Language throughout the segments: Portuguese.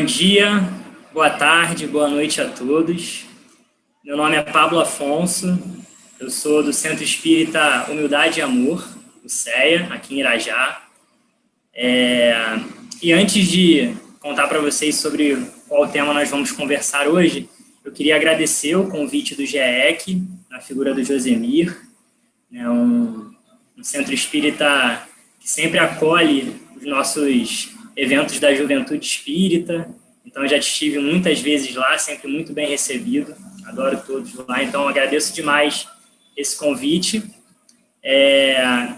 Bom dia, boa tarde, boa noite a todos. Meu nome é Pablo Afonso, eu sou do Centro Espírita Humildade e Amor, o CEA, aqui em Irajá. E antes de contar para vocês sobre qual tema nós vamos conversar hoje, eu queria agradecer o convite do GEEC, na figura do Josemir, né, um centro espírita que sempre acolhe os nossos eventos da juventude espírita. Então, já estive muitas vezes lá, sempre muito bem recebido, adoro todos lá, então agradeço demais esse convite.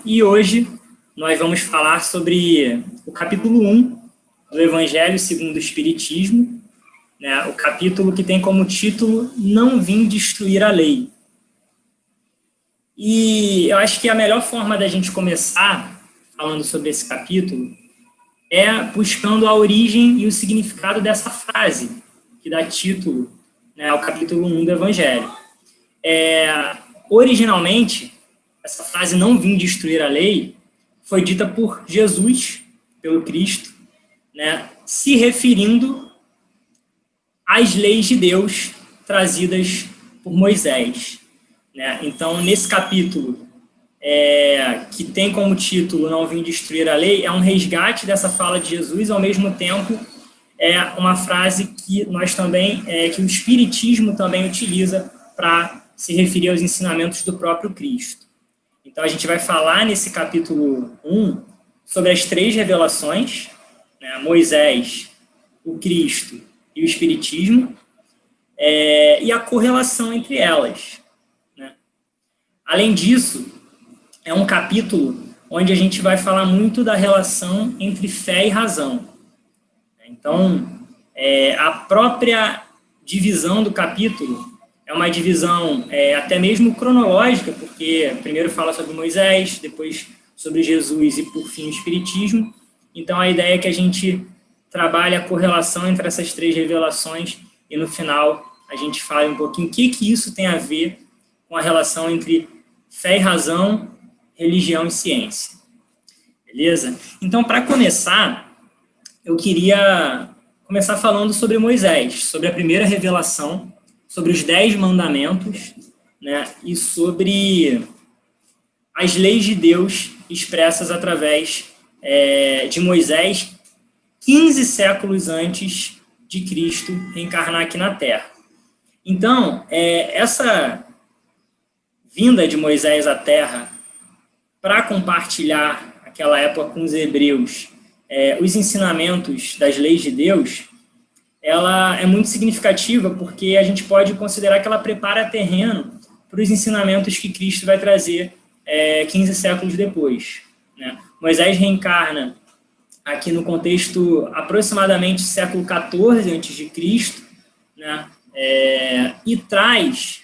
E hoje nós vamos falar sobre o capítulo 1 do Evangelho segundo o Espiritismo, né, o capítulo que tem como título Não Vim Destruir a Lei. E eu acho que a melhor forma da gente começar falando sobre esse capítulo é buscando a origem e o significado dessa frase, que dá título, né, ao capítulo 1 do Evangelho. Originalmente, essa frase, não vim destruir a lei, foi dita por Jesus, pelo Cristo, né, se referindo às leis de Deus trazidas por Moisés. Né? Então, nesse capítulo, que tem como título Não Vim Destruir a Lei, é um resgate dessa fala de Jesus, ao mesmo tempo é uma frase que nós também, que o Espiritismo também utiliza para se referir aos ensinamentos do próprio Cristo. Então, a gente vai falar nesse capítulo 1 sobre as três revelações, né, Moisés, o Cristo e o Espiritismo, e a correlação entre elas. Né? Além disso, é um capítulo onde a gente vai falar muito da relação entre fé e razão. Então, a própria divisão do capítulo é uma divisão até mesmo cronológica, porque primeiro fala sobre Moisés, depois sobre Jesus e, por fim, o Espiritismo. Então, a ideia é que a gente trabalhe a correlação entre essas três revelações e, no final, a gente fale um pouquinho o que isso tem a ver com a relação entre fé e razão, religião e ciência. Beleza? Então, para começar, eu queria começar falando sobre Moisés, sobre a primeira revelação, sobre os 10 mandamentos, né, e sobre as leis de Deus expressas através de Moisés, 15 séculos antes de Cristo reencarnar aqui na Terra. Então, essa vinda de Moisés à Terra para compartilhar, naquela época com os hebreus, os ensinamentos das leis de Deus, ela é muito significativa porque a gente pode considerar que ela prepara terreno para os ensinamentos que Cristo vai trazer 15 séculos depois. Né? Moisés reencarna aqui no contexto aproximadamente século XIV a.C., né? E traz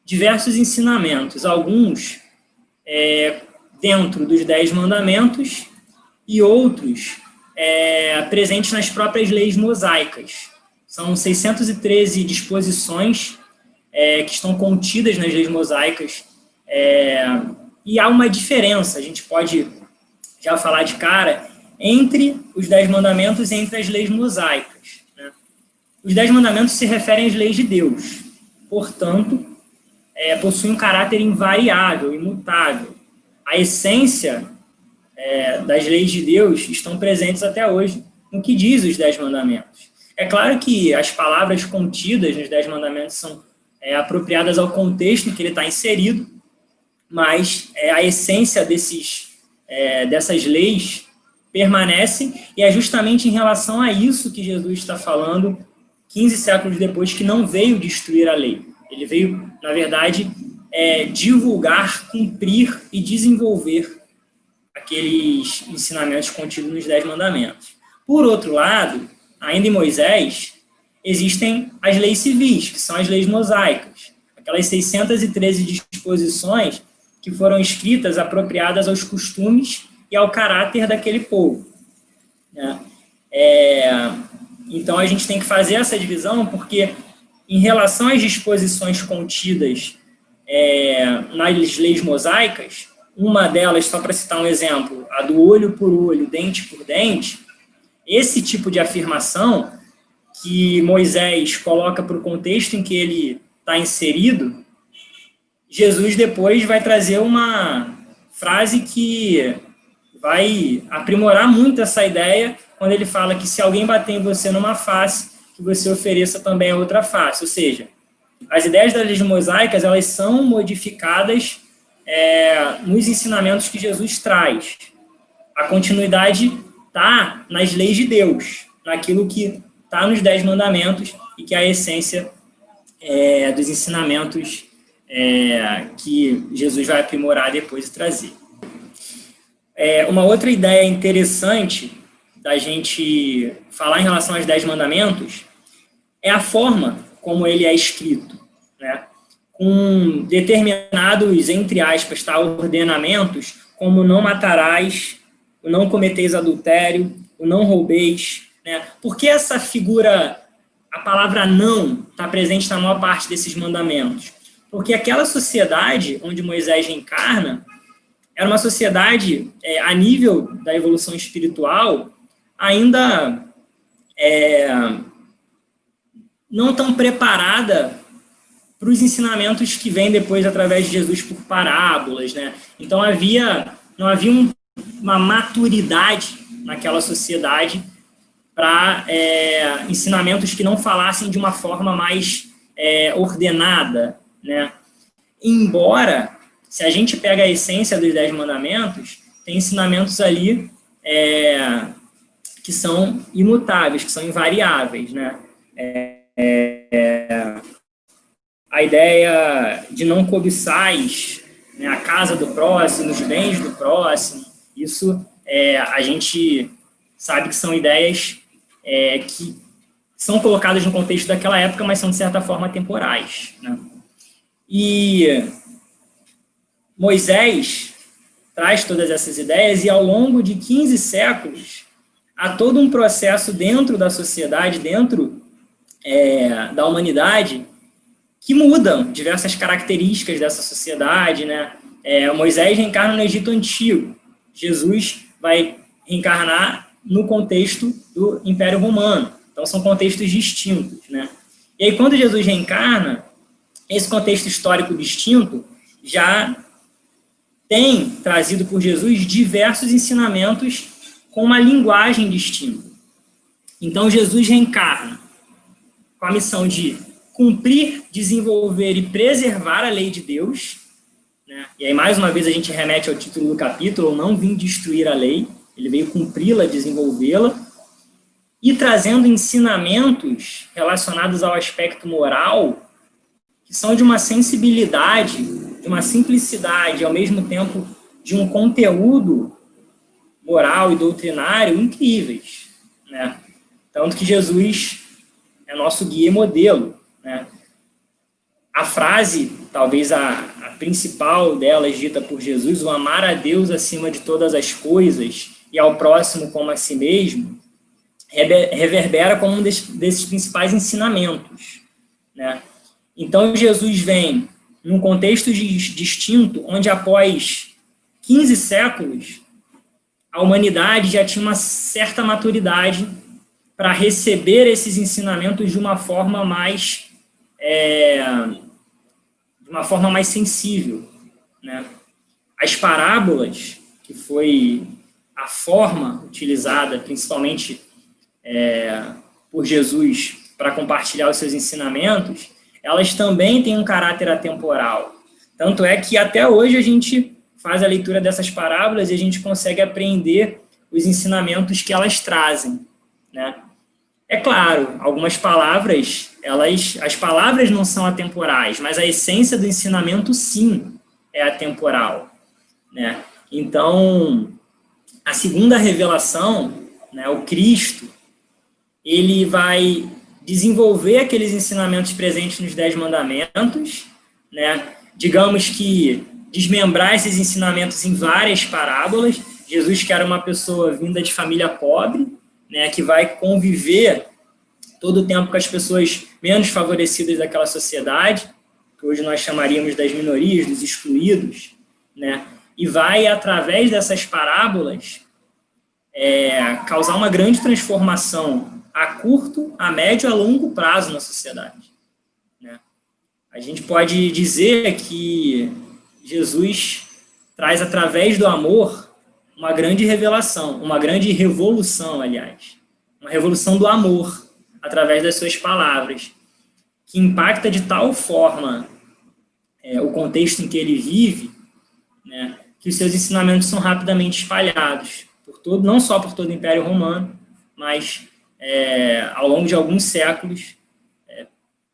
diversos ensinamentos, alguns dentro dos 10 mandamentos e outros presentes nas próprias leis mosaicas. São 613 disposições que estão contidas nas leis mosaicas, e há uma diferença, a gente pode já falar de cara, entre os 10 mandamentos e entre as leis mosaicas. Né? Os 10 mandamentos se referem às leis de Deus, portanto, possuem um caráter invariável, imutável. A essência das leis de Deus estão presentes até hoje no que diz os 10 mandamentos. É claro que as palavras contidas nos 10 mandamentos são apropriadas ao contexto em que ele está inserido, mas a essência dessas leis permanece, e é justamente em relação a isso que Jesus está falando 15 séculos depois, que não veio destruir a lei. Ele veio, na verdade, divulgar, cumprir e desenvolver aqueles ensinamentos contidos nos 10 mandamentos. Por outro lado, ainda em Moisés, existem as leis civis, que são as leis mosaicas, aquelas 613 disposições que foram escritas apropriadas aos costumes e ao caráter daquele povo. Né? Então, a gente tem que fazer essa divisão, porque em relação às disposições contidas nas leis mosaicas, uma delas, só para citar um exemplo, a do olho por olho, dente por dente, esse tipo de afirmação que Moisés coloca para o contexto em que ele está inserido, Jesus depois vai trazer uma frase que vai aprimorar muito essa ideia, quando ele fala que se alguém bater em você numa face, que você ofereça também a outra face. Ou seja, as ideias das leis mosaicas, elas são modificadas nos ensinamentos que Jesus traz. A continuidade está nas leis de Deus, naquilo que está nos 10 mandamentos e que é a essência dos ensinamentos que Jesus vai aprimorar depois e trazer. Uma outra ideia interessante da gente falar em relação aos 10 mandamentos é a forma como ele é escrito, né? Com determinados, entre aspas, ordenamentos, como não matarás, o não cometeis adultério, o não roubeis, né? Por que essa figura, a palavra não, está presente na maior parte desses mandamentos? Porque aquela sociedade onde Moisés reencarna era uma sociedade, a nível da evolução espiritual, ainda não tão preparada para os ensinamentos que vêm depois através de Jesus por parábolas, né? Então, não havia uma maturidade naquela sociedade para ensinamentos que não falassem de uma forma mais ordenada, né? Embora, se a gente pega a essência dos 10 mandamentos, tem ensinamentos ali que são imutáveis, que são invariáveis, né? A ideia de não cobiçais, né, a casa do próximo, os bens do próximo, isso a gente sabe que são ideias que são colocadas no contexto daquela época, mas são, de certa forma, temporais, né? E Moisés traz todas essas ideias e, ao longo de 15 séculos, há todo um processo dentro da sociedade, dentro da humanidade, que mudam diversas características dessa sociedade, né? Moisés reencarna no Egito Antigo. Jesus vai reencarnar no contexto do Império Romano. Então, são contextos distintos, né? E aí, quando Jesus reencarna, esse contexto histórico distinto já tem trazido por Jesus diversos ensinamentos com uma linguagem distinta. Então, Jesus reencarna com a missão de cumprir, desenvolver e preservar a lei de Deus, né? E aí, mais uma vez, a gente remete ao título do capítulo: eu não vim destruir a lei, ele veio cumpri-la, desenvolvê-la, e trazendo ensinamentos relacionados ao aspecto moral, que são de uma sensibilidade, de uma simplicidade, ao mesmo tempo de um conteúdo moral e doutrinário incríveis, né? Tanto que Jesus é nosso guia e modelo, né? A frase, talvez a principal delas, dita por Jesus, o amar a Deus acima de todas as coisas e ao próximo como a si mesmo, reverbera como um desses principais ensinamentos, né? Então, Jesus vem num contexto distinto, onde após 15 séculos, a humanidade já tinha uma certa maturidade para receber esses ensinamentos de uma forma mais sensível, né? As parábolas, que foi a forma utilizada principalmente por Jesus para compartilhar os seus ensinamentos, elas também têm um caráter atemporal. Tanto é que até hoje a gente faz a leitura dessas parábolas e a gente consegue apreender os ensinamentos que elas trazem, né? É claro, algumas palavras, as palavras não são atemporais, mas a essência do ensinamento, sim, é atemporal, né? Então, a segunda revelação, né, o Cristo, ele vai desenvolver aqueles ensinamentos presentes nos 10 mandamentos, né? Digamos que desmembrar esses ensinamentos em várias parábolas. Jesus, que era uma pessoa vinda de família pobre, né, que vai conviver todo o tempo com as pessoas menos favorecidas daquela sociedade, que hoje nós chamaríamos das minorias, dos excluídos, né? E vai, através dessas parábolas, causar uma grande transformação a curto, a médio e a longo prazo na sociedade, né? A gente pode dizer que Jesus traz, através do amor, uma grande revelação, uma grande revolução, aliás. Uma revolução do amor, através das suas palavras, que impacta de tal forma o contexto em que ele vive, né, que os seus ensinamentos são rapidamente espalhados, não só por todo o Império Romano, mas ao longo de alguns séculos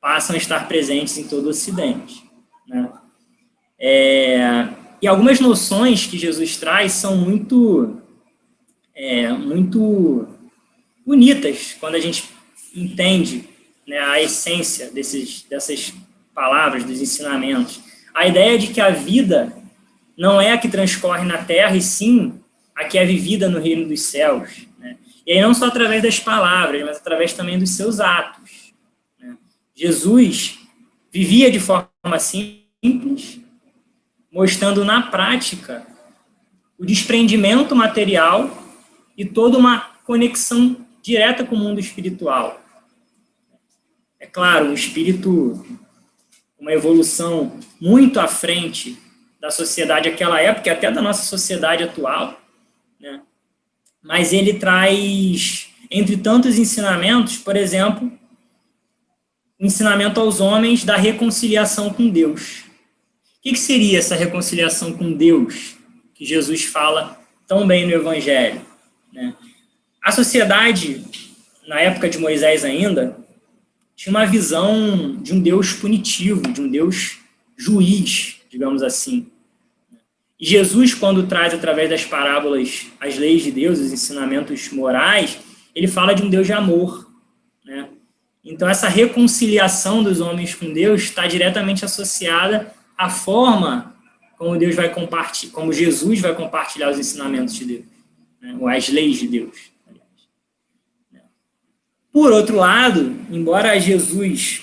passam a estar presentes em todo o Ocidente, né? E algumas noções que Jesus traz são muito bonitas quando a gente entende, né, a essência dessas palavras, dos ensinamentos. A ideia de que a vida não é a que transcorre na terra, e sim a que é vivida no reino dos céus, né? E aí não só através das palavras, mas através também dos seus atos, né? Jesus vivia de forma simples, mostrando na prática o desprendimento material e toda uma conexão direta com o mundo espiritual. É claro, um espírito, uma evolução muito à frente da sociedade daquela época, e até da nossa sociedade atual, né? Mas ele traz, entre tantos ensinamentos, por exemplo, o ensinamento aos homens da reconciliação com Deus. O que seria essa reconciliação com Deus que Jesus fala tão bem no Evangelho, né? A sociedade, na época de Moisés ainda, tinha uma visão de um Deus punitivo, de um Deus juiz, digamos assim. E Jesus, quando traz através das parábolas as leis de Deus, os ensinamentos morais, ele fala de um Deus de amor, né? Então, essa reconciliação dos homens com Deus está diretamente associada à forma como como Jesus vai compartilhar os ensinamentos de Deus, né? Ou as leis de Deus. Por outro lado, embora Jesus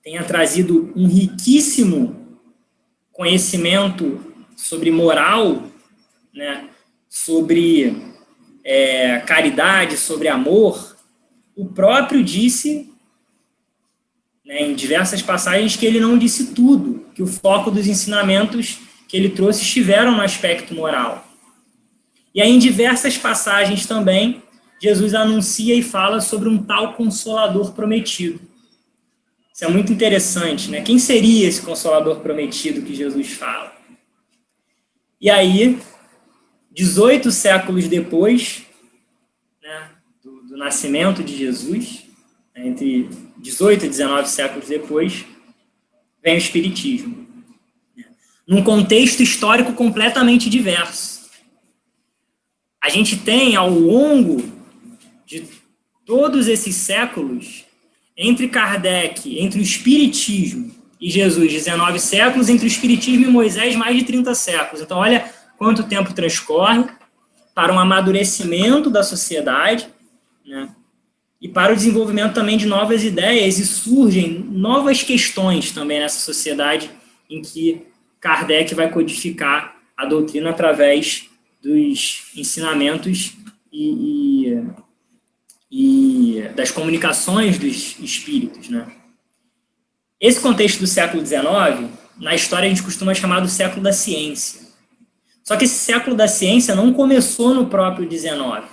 tenha trazido um riquíssimo conhecimento sobre moral, né, sobre caridade, sobre amor, o próprio disse, né, em diversas passagens, que ele não disse tudo, que o foco dos ensinamentos que ele trouxe estiveram no aspecto moral. E aí, em diversas passagens também, Jesus anuncia e fala sobre um tal Consolador prometido. Isso é muito interessante, né? Quem seria esse Consolador prometido que Jesus fala? E aí, 18 séculos depois, né, do nascimento de Jesus, né, entre 18 e 19 séculos depois, vem o Espiritismo, né, num contexto histórico completamente diverso. A gente tem, ao longo de todos esses séculos, entre Kardec, entre o Espiritismo e Jesus, 19 séculos, entre o Espiritismo e Moisés, mais de 30 séculos. Então, olha quanto tempo transcorre para um amadurecimento da sociedade, né, e para o desenvolvimento também de novas ideias, e surgem novas questões também nessa sociedade em que Kardec vai codificar a doutrina através dos ensinamentos e das comunicações dos espíritos, né? Esse contexto do século XIX, na história a gente costuma chamar do século da ciência. Só que esse século da ciência não começou no próprio XIX.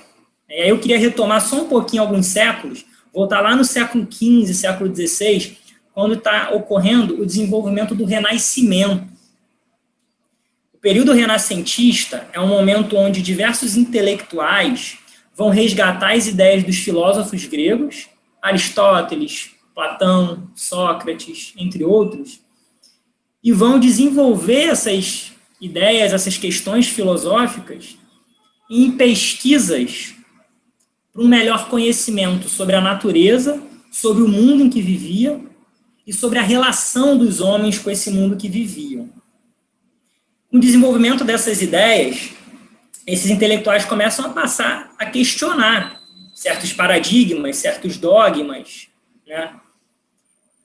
E aí eu queria retomar só um pouquinho alguns séculos, voltar lá no século XV, século XVI, quando está ocorrendo o desenvolvimento do Renascimento. O período renascentista é um momento onde diversos intelectuais vão resgatar as ideias dos filósofos gregos, Aristóteles, Platão, Sócrates, entre outros, e vão desenvolver essas ideias, essas questões filosóficas em pesquisas para um melhor conhecimento sobre a natureza, sobre o mundo em que viviam e sobre a relação dos homens com esse mundo que viviam. Com o desenvolvimento dessas ideias, esses intelectuais começam a passar a questionar certos paradigmas, certos dogmas, né?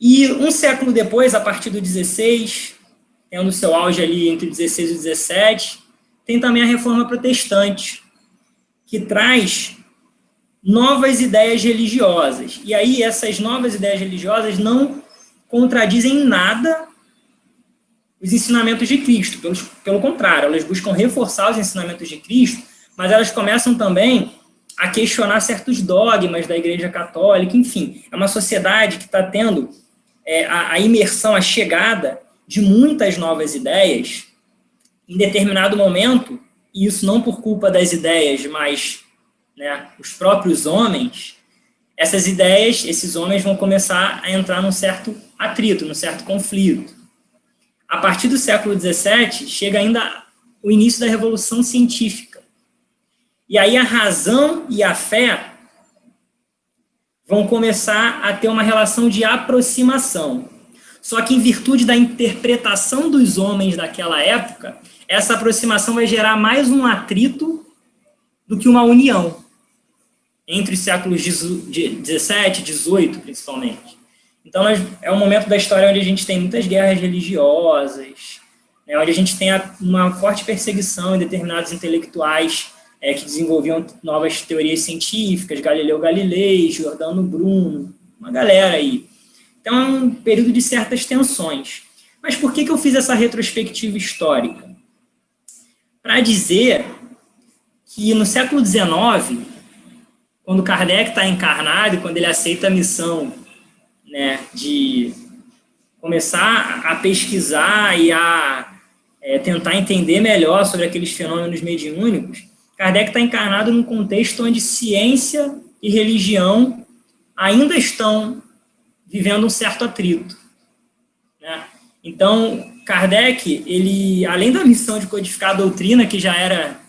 E um século depois, a partir do 16, tendo seu auge ali entre o 16 e o 17, tem também a Reforma Protestante, que traz novas ideias religiosas. E aí essas novas ideias religiosas não contradizem em nada os ensinamentos de Cristo. Pelo contrário, elas buscam reforçar os ensinamentos de Cristo, mas elas começam também a questionar certos dogmas da Igreja Católica. Enfim, é uma sociedade que está tendo a imersão, a chegada de muitas novas ideias em determinado momento, e isso não por culpa das ideias, mas os próprios homens. Essas ideias, esses homens vão começar a entrar num certo atrito, num certo conflito. A partir do século XVII, chega ainda o início da Revolução Científica. E aí a razão e a fé vão começar a ter uma relação de aproximação. Só que em virtude da interpretação dos homens daquela época, essa aproximação vai gerar mais um atrito do que uma união entre os séculos XVII, XVIII, principalmente. Então, é um momento da história onde a gente tem muitas guerras religiosas, onde a gente tem uma forte perseguição em determinados intelectuais que desenvolviam novas teorias científicas, Galileu Galilei, Giordano Bruno, uma galera aí. Então, é um período de certas tensões. Mas por que eu fiz essa retrospectiva histórica? Para dizer que no século XIX, quando Kardec está encarnado e quando ele aceita a missão de começar a pesquisar e a tentar entender melhor sobre aqueles fenômenos mediúnicos, Kardec está encarnado num contexto onde ciência e religião ainda estão vivendo um certo atrito. Então, Kardec, ele, além da missão de codificar a doutrina, que já era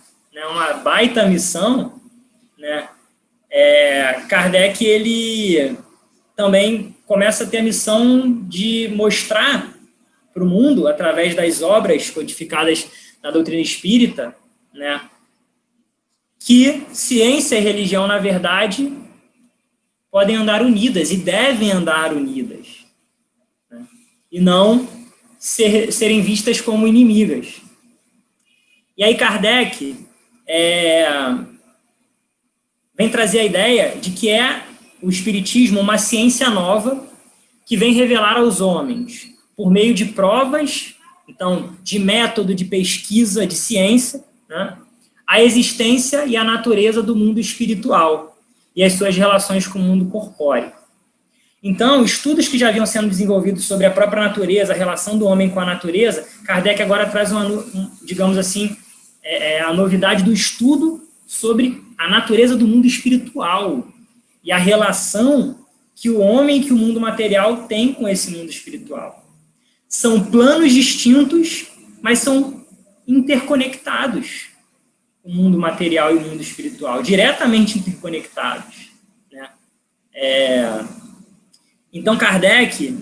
uma baita missão, Kardec, ele também começa a ter a missão de mostrar para o mundo, através das obras codificadas na doutrina espírita, que ciência e religião, na verdade, podem andar unidas e devem andar unidas, e não serem vistas como inimigas. E aí Kardec vem trazer a ideia de que o Espiritismo uma ciência nova que vem revelar aos homens, por meio de provas, então, de método de pesquisa, de ciência, a existência e a natureza do mundo espiritual e as suas relações com o mundo corpóreo. Então, estudos que já haviam sendo desenvolvidos sobre a própria natureza, a relação do homem com a natureza, Kardec agora traz digamos assim, a novidade do estudo sobre a natureza do mundo espiritual e a relação que o homem e que o mundo material tem com esse mundo espiritual. São planos distintos, mas são interconectados, o mundo material e o mundo espiritual, diretamente interconectados. Então, Kardec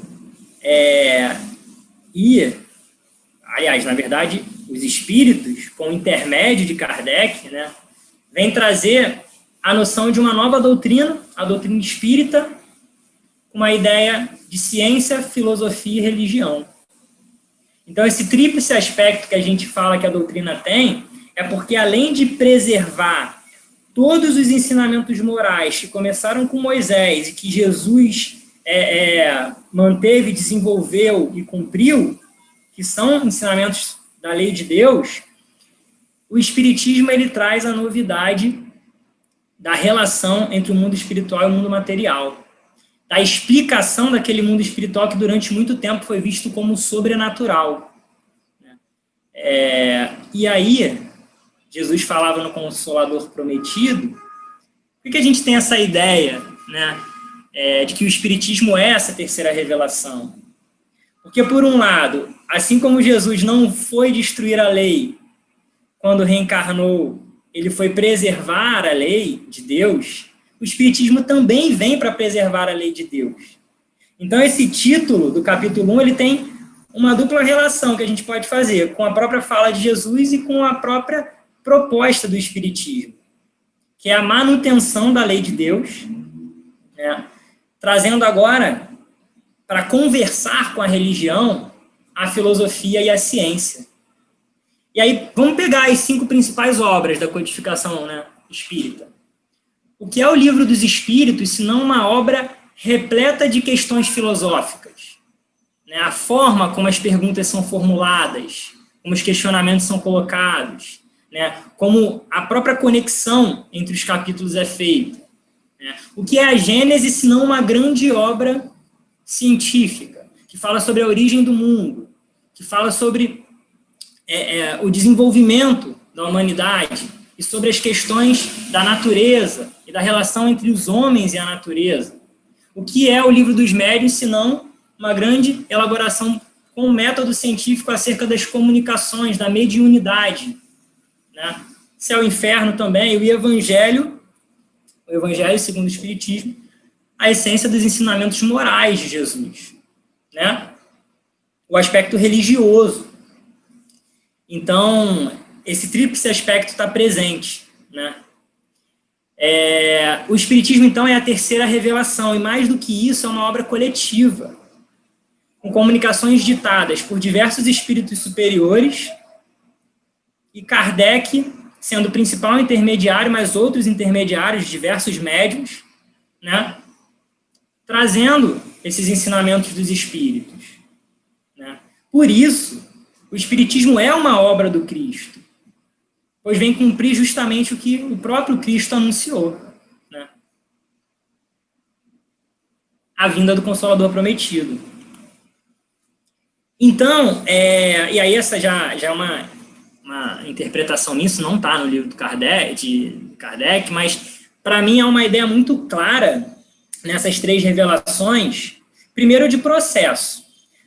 aliás, na verdade, os espíritos, com o intermédio de Kardec, vem trazer a noção de uma nova doutrina, a doutrina espírita, com uma ideia de ciência, filosofia e religião. Então, esse tríplice aspecto que a gente fala que a doutrina tem, é porque, além de preservar todos os ensinamentos morais que começaram com Moisés e que Jesus manteve, desenvolveu e cumpriu, que são ensinamentos da lei de Deus, o Espiritismo ele traz a novidade da relação entre o mundo espiritual e o mundo material, da explicação daquele mundo espiritual que durante muito tempo foi visto como sobrenatural. E aí, Jesus falava no Consolador Prometido, por que a gente tem essa ideia, de que o Espiritismo é essa terceira revelação? Porque, por um lado, assim como Jesus não foi destruir a lei quando reencarnou, ele foi preservar a lei de Deus, o Espiritismo também vem para preservar a lei de Deus. Então, esse título do capítulo 1, ele tem uma dupla relação que a gente pode fazer com a própria fala de Jesus e com a própria proposta do Espiritismo, que é a manutenção da lei de Deus, trazendo agora, para conversar com a religião, a filosofia e a ciência. E aí, vamos pegar as 5 principais obras da codificação espírita. o que é o Livro dos Espíritos, se não uma obra repleta de questões filosóficas? Né? A forma como as perguntas são formuladas, como os questionamentos são colocados, né? Como a própria conexão entre os capítulos é feita. Né? O que é a Gênese, se não uma grande obra científica, que fala sobre a origem do mundo, que fala sobre o desenvolvimento da humanidade e sobre as questões da natureza e da relação entre os homens e a natureza. O que é o Livro dos Médiuns, senão uma grande elaboração com um método científico acerca das comunicações, da mediunidade, né? Céu e Inferno também, o Evangelho segundo o Espiritismo, a essência dos ensinamentos morais de Jesus, né? O aspecto religioso. Então, esse tríplice aspecto está presente, né? O Espiritismo, então, é a terceira revelação, e mais do que isso, é uma obra coletiva, com comunicações ditadas por diversos espíritos superiores, e Kardec sendo o principal intermediário, mas outros intermediários, diversos médiuns, né? Trazendo esses ensinamentos dos espíritos, né? Por isso, o Espiritismo é uma obra do Cristo, pois vem cumprir justamente o que o próprio Cristo anunciou, né? A vinda do Consolador prometido. Então, e aí essa já é uma interpretação nisso, não está no livro de Kardec, mas para mim é uma ideia muito clara nessas três revelações, primeiro de processo,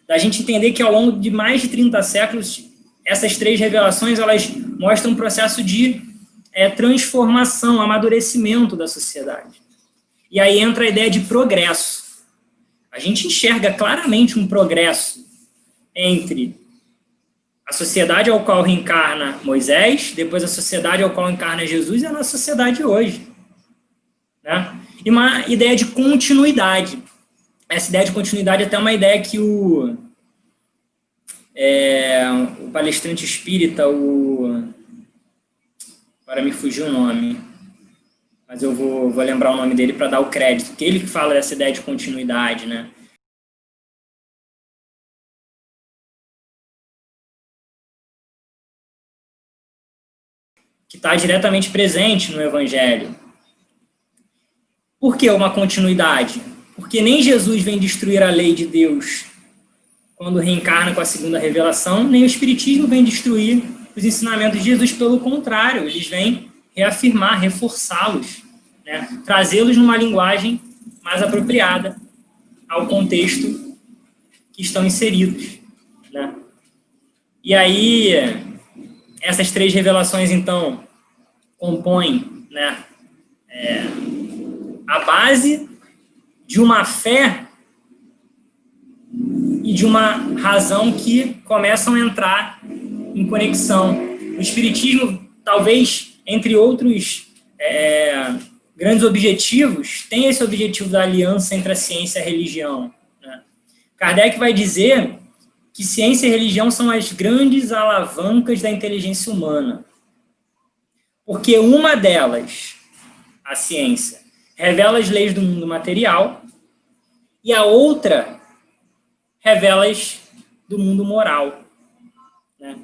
da gente entender que ao longo de mais de 30 séculos, essas três revelações, elas mostram um processo de transformação, amadurecimento da sociedade. E aí entra a ideia de progresso. A gente enxerga claramente um progresso entre a sociedade ao qual reencarna Moisés, depois a sociedade ao qual encarna Jesus e a nossa sociedade hoje, né? E uma ideia de continuidade. Essa ideia de continuidade é até uma ideia que o palestrante espírita, agora me fugiu o nome, mas eu vou lembrar o nome dele para dar o crédito, que ele que fala dessa ideia de continuidade, né? Que está diretamente presente no Evangelho. Por que uma continuidade? Porque nem Jesus vem destruir a lei de Deus quando reencarna com a segunda revelação, nem o Espiritismo vem destruir os ensinamentos de Jesus, pelo contrário, eles vêm reafirmar, reforçá-los, né? Trazê-los numa linguagem mais apropriada ao contexto que estão inseridos, né? E aí, essas três revelações, então, compõem, né, a base de uma fé e de uma razão que começam a entrar em conexão. O Espiritismo, talvez, entre outros grandes objetivos, tem esse objetivo da aliança entre a ciência e a religião, né? Kardec vai dizer que ciência e religião são as grandes alavancas da inteligência humana, porque uma delas, a ciência, revela as leis do mundo material e a outra revela as do mundo moral, né?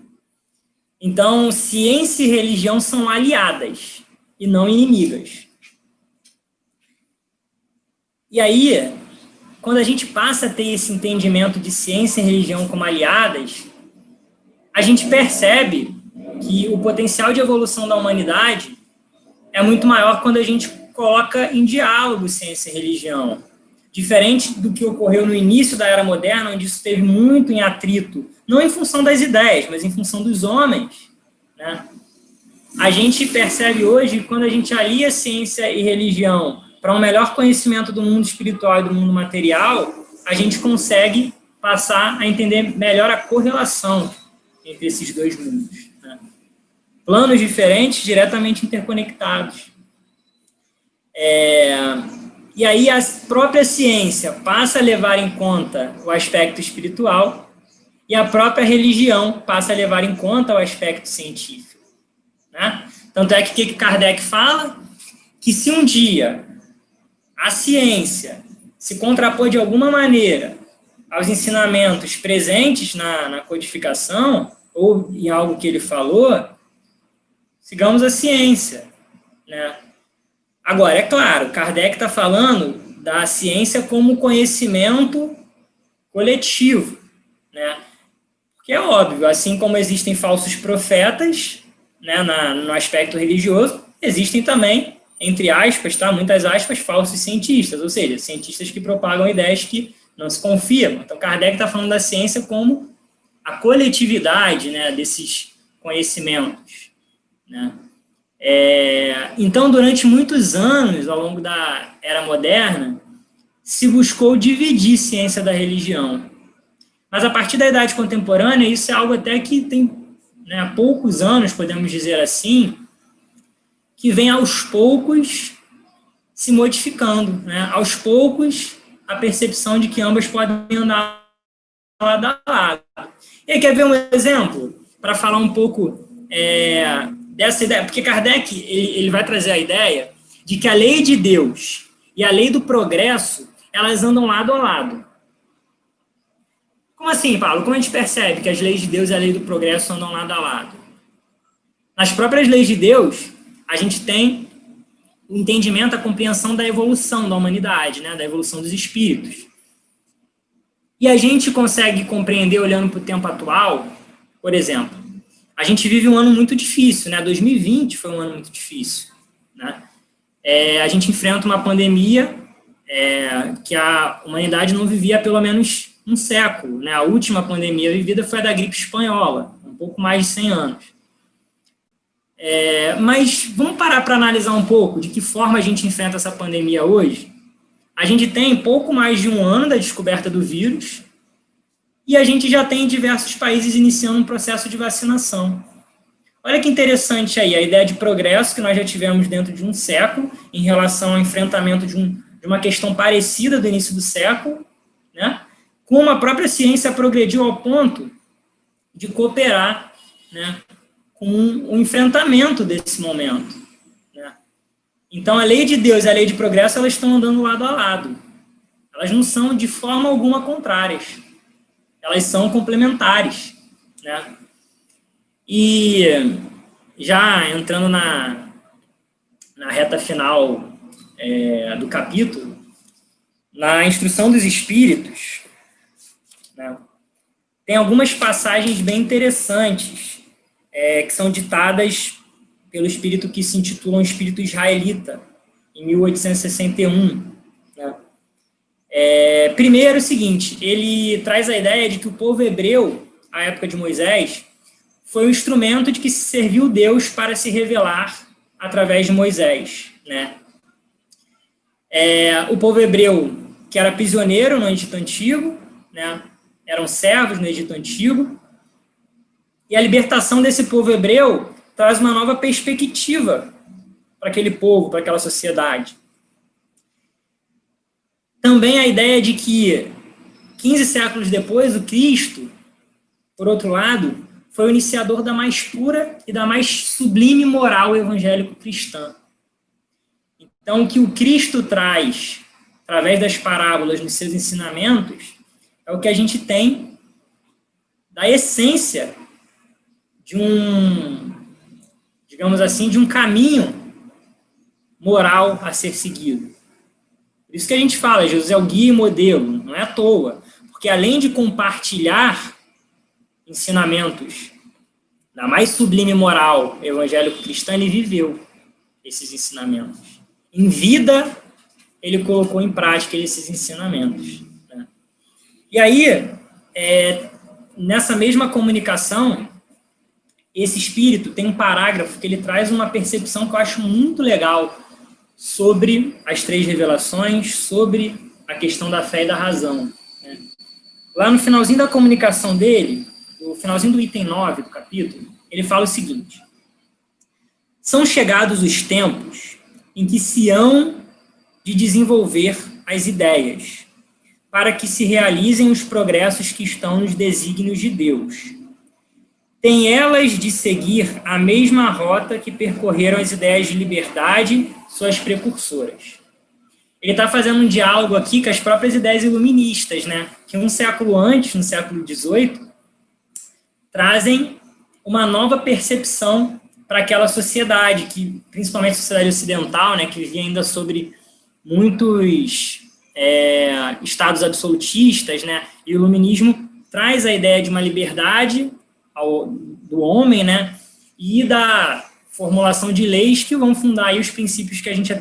Então, ciência e religião são aliadas e não inimigas. E aí, quando a gente passa a ter esse entendimento de ciência e religião como aliadas, a gente percebe que o potencial de evolução da humanidade é muito maior quando a gente coloca em diálogo ciência e religião. Diferente do que ocorreu no início da Era Moderna, onde isso esteve muito em atrito, não em função das ideias, mas em função dos homens, né? A gente percebe hoje, quando a gente alia ciência e religião para um melhor conhecimento do mundo espiritual e do mundo material, a gente consegue passar a entender melhor a correlação entre esses dois mundos, né? Planos diferentes, diretamente interconectados. E aí a própria ciência passa a levar em conta o aspecto espiritual e a própria religião passa a levar em conta o aspecto científico, né? Tanto é que o que Kardec fala? que se um dia a ciência se contrapor de alguma maneira aos ensinamentos presentes na codificação, ou em algo que ele falou, sigamos a ciência, né? Agora, é claro, Kardec está falando da ciência como conhecimento coletivo, né? Porque é óbvio, assim como existem falsos profetas, né, no aspecto religioso, existem também, entre aspas, tá, muitas aspas, falsos cientistas, ou seja, cientistas que propagam ideias que não se confirmam. Então, Kardec está falando da ciência como a coletividade, né, desses conhecimentos, né? Então, durante muitos anos, ao longo da Era Moderna, se buscou dividir ciência da religião. Mas, a partir da Idade Contemporânea, isso é algo até que tem, né, há poucos anos, podemos dizer assim, que vem aos poucos se modificando, né? Aos poucos, a percepção de que ambas podem andar lado a lado. E aí, quer ver um exemplo? Para falar um pouco dessa ideia, porque Kardec ele vai trazer a ideia de que a lei de Deus e a lei do progresso, elas andam lado a lado. Como assim, Paulo? Como a gente percebe que as leis de Deus e a lei do progresso andam lado a lado? Nas próprias leis de Deus, a gente tem o entendimento, a compreensão da evolução da humanidade, né? Da evolução dos espíritos. E a gente consegue compreender, olhando para o tempo atual, por exemplo, a gente vive um ano muito difícil, né? 2020 foi um ano muito difícil, né? A gente enfrenta uma pandemia que a humanidade não vivia há pelo menos um século, né? A última pandemia vivida foi a da gripe espanhola, um pouco mais de 100 anos. Mas vamos parar para analisar um pouco de que forma a gente enfrenta essa pandemia hoje. A gente tem pouco mais de um ano da descoberta do vírus e a gente já tem diversos países iniciando um processo de vacinação. Olha que interessante aí, a ideia de progresso que nós já tivemos dentro de um século em relação ao enfrentamento de uma questão parecida do início do século, né? Como a própria ciência progrediu ao ponto de cooperar, né, com o enfrentamento desse momento, né? Então, a lei de Deus e a lei de progresso, elas estão andando lado a lado. Elas não são, de forma alguma, contrárias. Elas são complementares, né? E, já entrando na reta final do capítulo, na Instrução dos Espíritos, né, tem algumas passagens bem interessantes que são ditadas pelo espírito que se intitula um espírito israelita, em 1861. Né? Primeiro, o seguinte, ele traz a ideia de que o povo hebreu, à época de Moisés, foi o instrumento de que se serviu Deus para se revelar através de Moisés. Né? O povo hebreu, que era prisioneiro no Egito Antigo, né? Eram servos no Egito Antigo, e a libertação desse povo hebreu traz uma nova perspectiva para aquele povo, para aquela sociedade. Também a ideia de que, 15 séculos depois, o Cristo, por outro lado, foi o iniciador da mais pura e da mais sublime moral evangélico-cristã. Então, o que o Cristo traz, através das parábolas, nos seus ensinamentos, é o que a gente tem da essência de digamos assim, de um caminho moral a ser seguido. Por isso que a gente fala, Jesus é o guia e modelo, não é à toa, porque além de compartilhar ensinamentos da mais sublime moral evangélico-cristã, ele viveu esses ensinamentos. Em vida, ele colocou em prática esses ensinamentos. Né? E aí, nessa mesma comunicação, esse espírito tem um parágrafo que ele traz uma percepção que eu acho muito legal sobre as 3 revelações, sobre a questão da fé e da razão. Né? Lá no finalzinho da comunicação dele, no finalzinho do item 9 do capítulo, ele fala o seguinte: são chegados os tempos em que se hão de desenvolver as ideias, para que se realizem os progressos que estão nos desígnios de Deus. Têm elas de seguir a mesma rota que percorreram as ideias de liberdade, suas precursoras. Ele está fazendo um diálogo aqui com as próprias ideias iluministas, né? Que um século antes, no século XVIII, trazem uma nova percepção para aquela sociedade, que, principalmente a sociedade ocidental, né, que vivia ainda sobre muitos estados absolutistas, né? E o iluminismo traz a ideia de uma liberdade do homem, né? E da formulação de leis que vão fundar aí os princípios que a gente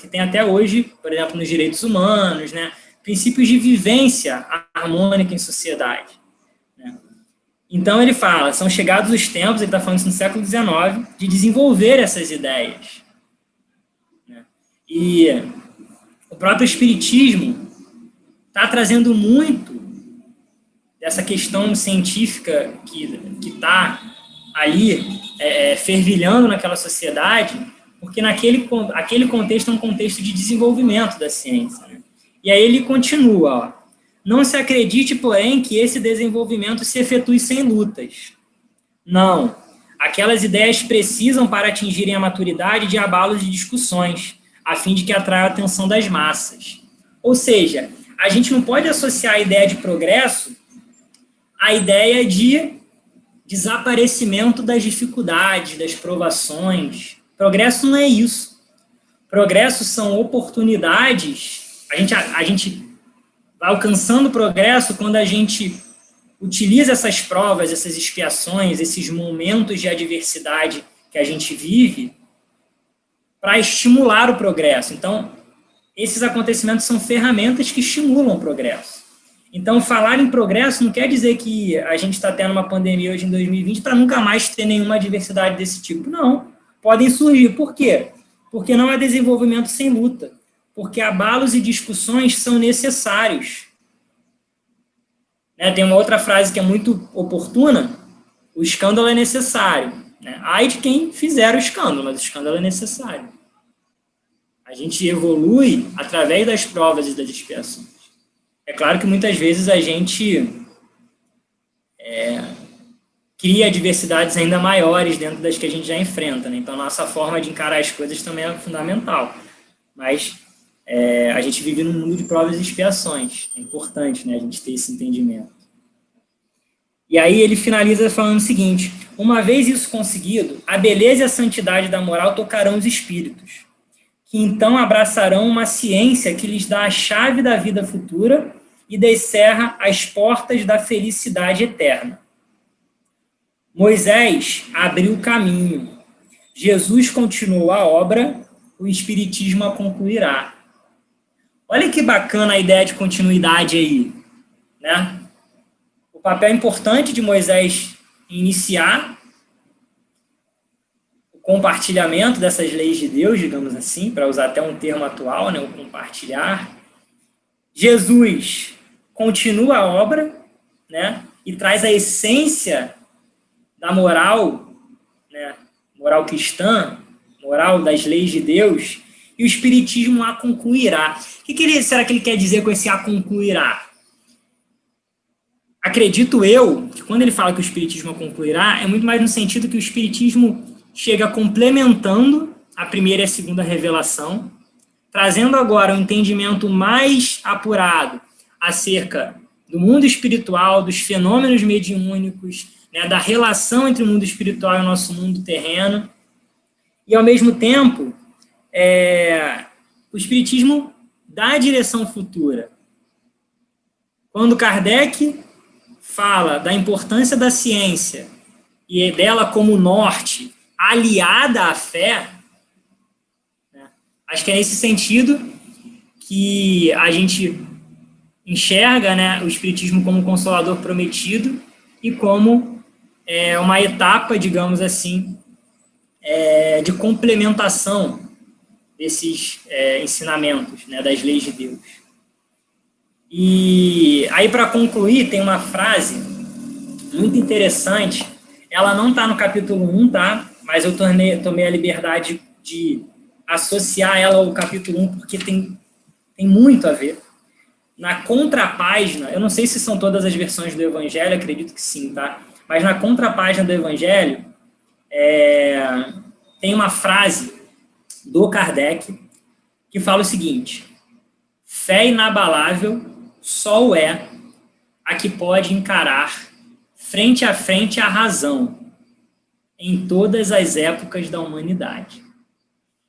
tem até hoje, por exemplo, nos direitos humanos, né? Princípios de vivência harmônica em sociedade. Né? Então, ele fala, são chegados os tempos, ele está falando isso no século XIX, de desenvolver essas ideias. Né? E o próprio Espiritismo está trazendo muito dessa questão científica que está ali fervilhando naquela sociedade, porque aquele contexto é um contexto de desenvolvimento da ciência. Né? E aí ele continua, ó, não se acredite, porém, que esse desenvolvimento se efetue sem lutas. Não. Aquelas ideias precisam, para atingirem a maturidade, de abalos de discussões, a fim de que atraiam a atenção das massas. Ou seja, a gente não pode associar a ideia de progresso à ideia de desaparecimento das dificuldades, das provações. Progresso não é isso. Progresso são oportunidades. A gente vai alcançando progresso quando a gente utiliza essas provas, essas expiações, esses momentos de adversidade que a gente vive para estimular o progresso. Então, esses acontecimentos são ferramentas que estimulam o progresso. Então, falar em progresso não quer dizer que a gente está tendo uma pandemia hoje em 2020 para nunca mais ter nenhuma adversidade desse tipo. Não. Podem surgir. Por quê? Porque não há desenvolvimento sem luta. Porque abalos e discussões são necessários. Tem uma outra frase que é muito oportuna. O escândalo é necessário. Ai de quem fizer o escândalo, mas o escândalo é necessário. A gente evolui através das provas e das expiações. É claro que muitas vezes a gente cria adversidades ainda maiores dentro das que a gente já enfrenta, né? Então, a nossa forma de encarar as coisas também é fundamental. Mas a gente vive num mundo de provas e expiações. É importante, né, a gente ter esse entendimento. E aí ele finaliza falando o seguinte: uma vez isso conseguido, a beleza e a santidade da moral tocarão os espíritos, que então abraçarão uma ciência que lhes dá a chave da vida futura e descerra as portas da felicidade eterna. Moisés abriu o caminho, Jesus continuou a obra, o Espiritismo a concluirá. Olha que bacana a ideia de continuidade aí, né? O papel importante de Moisés iniciar o compartilhamento dessas leis de Deus, digamos assim, para usar até um termo atual, né, o compartilhar. Jesus continua a obra, né, e traz a essência da moral, né, moral cristã, moral das leis de Deus, e o Espiritismo a concluirá. O que será que ele quer dizer com esse a concluirá? Acredito eu que quando ele fala que o Espiritismo a concluirá, é muito mais no sentido que o Espiritismo chega complementando a primeira e a segunda revelação, trazendo agora um entendimento mais apurado acerca do mundo espiritual, dos fenômenos mediúnicos, né, da relação entre o mundo espiritual e o nosso mundo terreno, e, ao mesmo tempo, o Espiritismo dá a direção futura. Quando Kardec fala da importância da ciência e dela como norte, aliada à fé, né, acho que é nesse sentido que a gente enxerga, né, o Espiritismo como um consolador prometido e como uma etapa, digamos assim, de complementação desses ensinamentos, né, das leis de Deus. E aí, para concluir, tem uma frase muito interessante. Ela não está no capítulo 1, tá? Mas eu tomei a liberdade de associar ela ao capítulo 1, porque tem muito a ver. Na contrapágina, eu não sei se são todas as versões do Evangelho, acredito que sim, tá? Mas na contrapágina do Evangelho, tem uma frase do Kardec, que fala o seguinte: fé inabalável só o é a que pode encarar frente a frente a razão em todas as épocas da humanidade.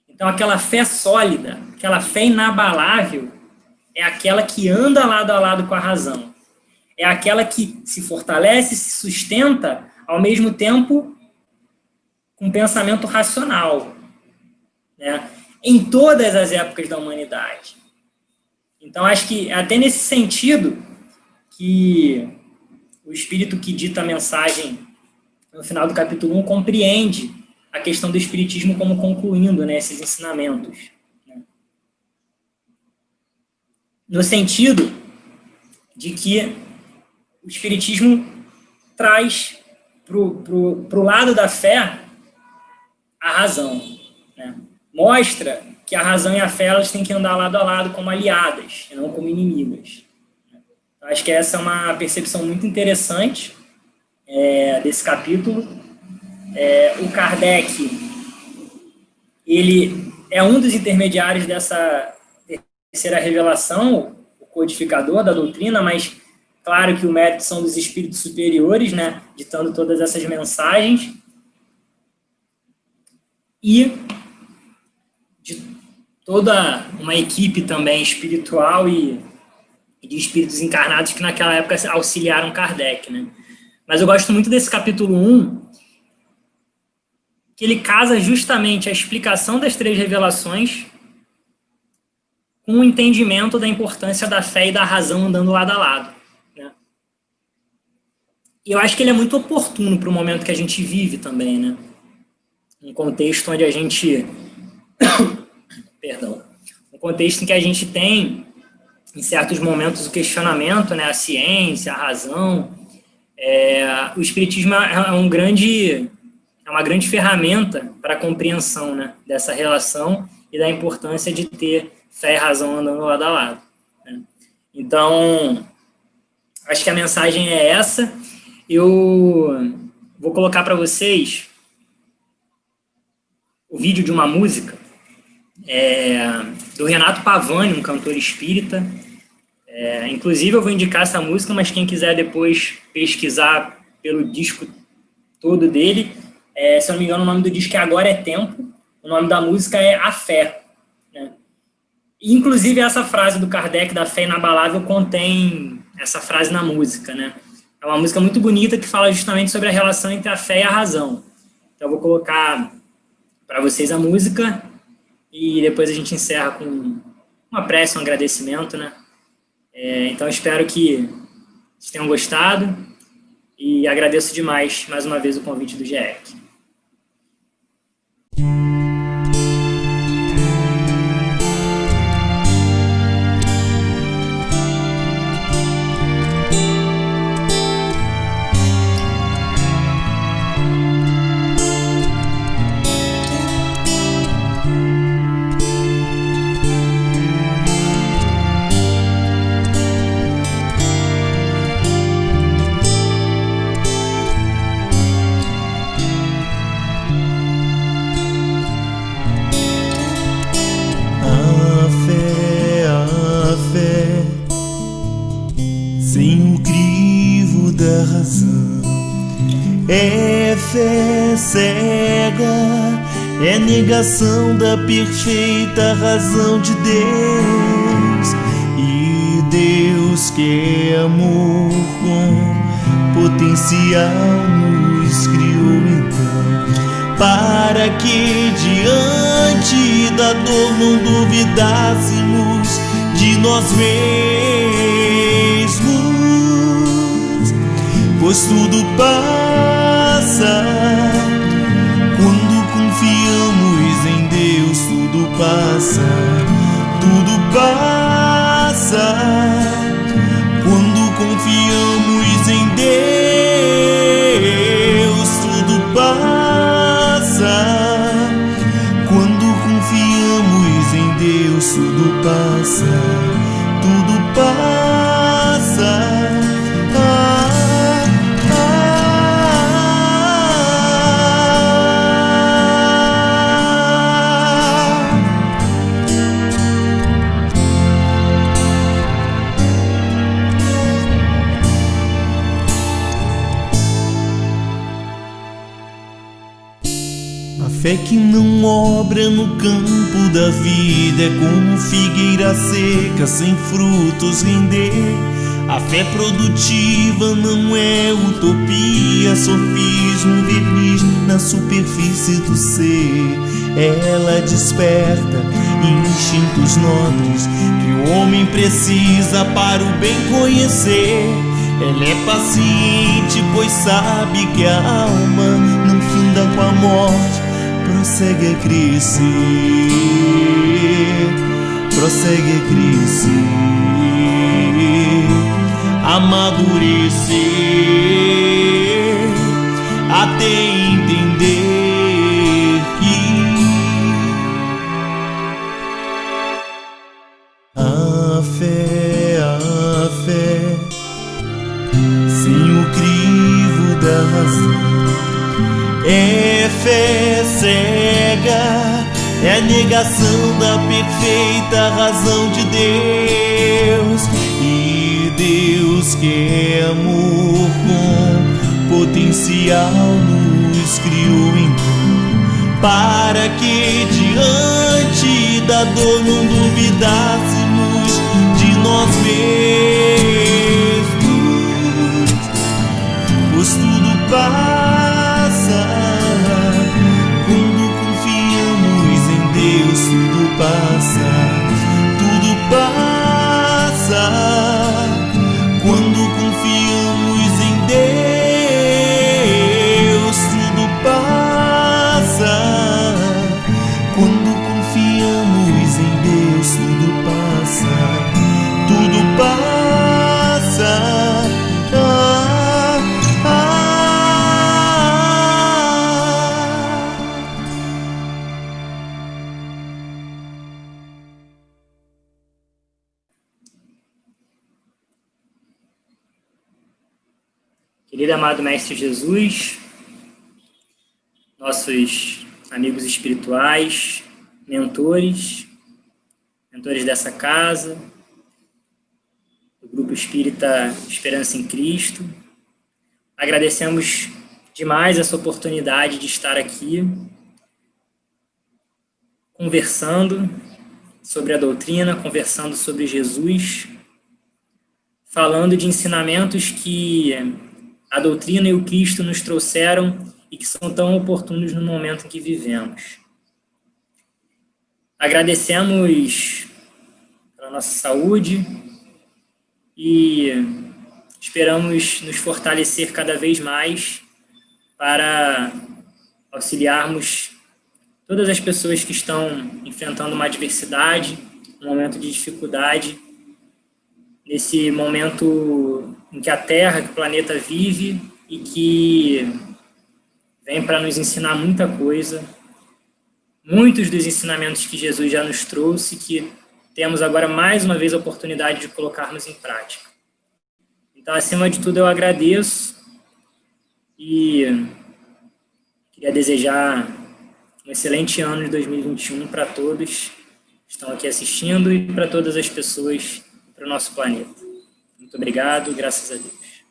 Então, aquela fé sólida, aquela fé inabalável, é aquela que anda lado a lado com a razão. É aquela que se fortalece, se sustenta, ao mesmo tempo com pensamento racional, né? Em todas as épocas da humanidade. Então, acho que até nesse sentido que o espírito que dita a mensagem no final do capítulo 1 compreende a questão do espiritismo como concluindo, né, esses ensinamentos, né? No sentido de que o espiritismo traz para o lado da fé a razão, né? Mostra que a razão e a fé elas têm que andar lado a lado como aliadas, e não como inimigas. Então, acho que essa é uma percepção muito interessante desse capítulo. O Kardec, ele é um dos intermediários dessa terceira revelação, o codificador da doutrina, mas claro que o mérito são dos espíritos superiores, né, ditando todas essas mensagens, e de toda uma equipe também espiritual e de espíritos encarnados que naquela época auxiliaram Kardec, né? Mas eu gosto muito desse capítulo 1, que ele casa justamente a explicação das três revelações com o entendimento da importância da fé e da razão andando lado a lado, né? E eu acho que ele é muito oportuno para o momento que a gente vive também, né? Um contexto onde a gente... Perdão. Um contexto em que a gente tem, em certos momentos, o questionamento, né? A ciência, a razão. O espiritismo é uma grande ferramenta para a compreensão, né, dessa relação e da importância de ter fé e razão andando lado a lado, né? Então, acho que a mensagem é essa. Eu vou colocar para vocês o vídeo de uma música do Renato Pavani, um cantor espírita. Inclusive, eu vou indicar essa música, mas quem quiser depois pesquisar pelo disco todo dele, se eu não me engano, o nome do disco é Agora é Tempo, o nome da música é A Fé, né? E, inclusive, essa frase do Kardec, da fé inabalável, contém essa frase na música, né? É uma música muito bonita que fala justamente sobre a relação entre a fé e a razão. Então, eu vou colocar para vocês a música e depois a gente encerra com uma prece, um agradecimento, né? Então, espero que vocês tenham gostado e agradeço demais, mais uma vez, o convite do GEC. É fé cega, é negação da perfeita razão de Deus. E Deus que é amor com potencial nos criou então, para que diante da dor não duvidássemos de nós mesmos, pois tudo passa quando confiamos em Deus. Tudo passa, tudo passa quando confiamos em Deus. Tudo passa quando confiamos em Deus. Tudo passa, tudo passa. Fé que não obra no campo da vida é como figueira seca, sem frutos render. A fé produtiva não é utopia, sofismo, verniz na superfície do ser. Ela desperta instintos nobres que o homem precisa para o bem conhecer. Ela é paciente, pois sabe que a alma não finda com a morte, prossegue a crescer, prossegue a crescer, amadurecer, até entender que a fé, sem o crivo da razão, é fé cega, é a negação da perfeita razão de Deus. E Deus que é amor com potencial nos criou então, para que diante da dor não duvidássemos de nós mesmos, pois tudo passa. Quando confiamos em Deus, tudo passa, tudo passa. Quando confiamos em Deus, tudo passa. Quando confiamos em Deus, tudo passa, tudo passa. Querido amado Mestre Jesus, nossos amigos espirituais, mentores dessa casa, do Grupo Espírita Esperança em Cristo, agradecemos demais essa oportunidade de estar aqui, conversando sobre a doutrina, conversando sobre Jesus, falando de ensinamentos que a doutrina e o Cristo nos trouxeram e que são tão oportunos no momento em que vivemos. Agradecemos pela nossa saúde e esperamos nos fortalecer cada vez mais para auxiliarmos todas as pessoas que estão enfrentando uma adversidade, um momento de dificuldade, nesse momento em que a Terra, que o planeta vive e que vem para nos ensinar muita coisa, muitos dos ensinamentos que Jesus já nos trouxe, que temos agora mais uma vez a oportunidade de colocarmos em prática. Então, acima de tudo, eu agradeço e queria desejar um excelente ano de 2021 para todos que estão aqui assistindo e para todas as pessoas para o nosso planeta. Muito obrigado, graças a Deus.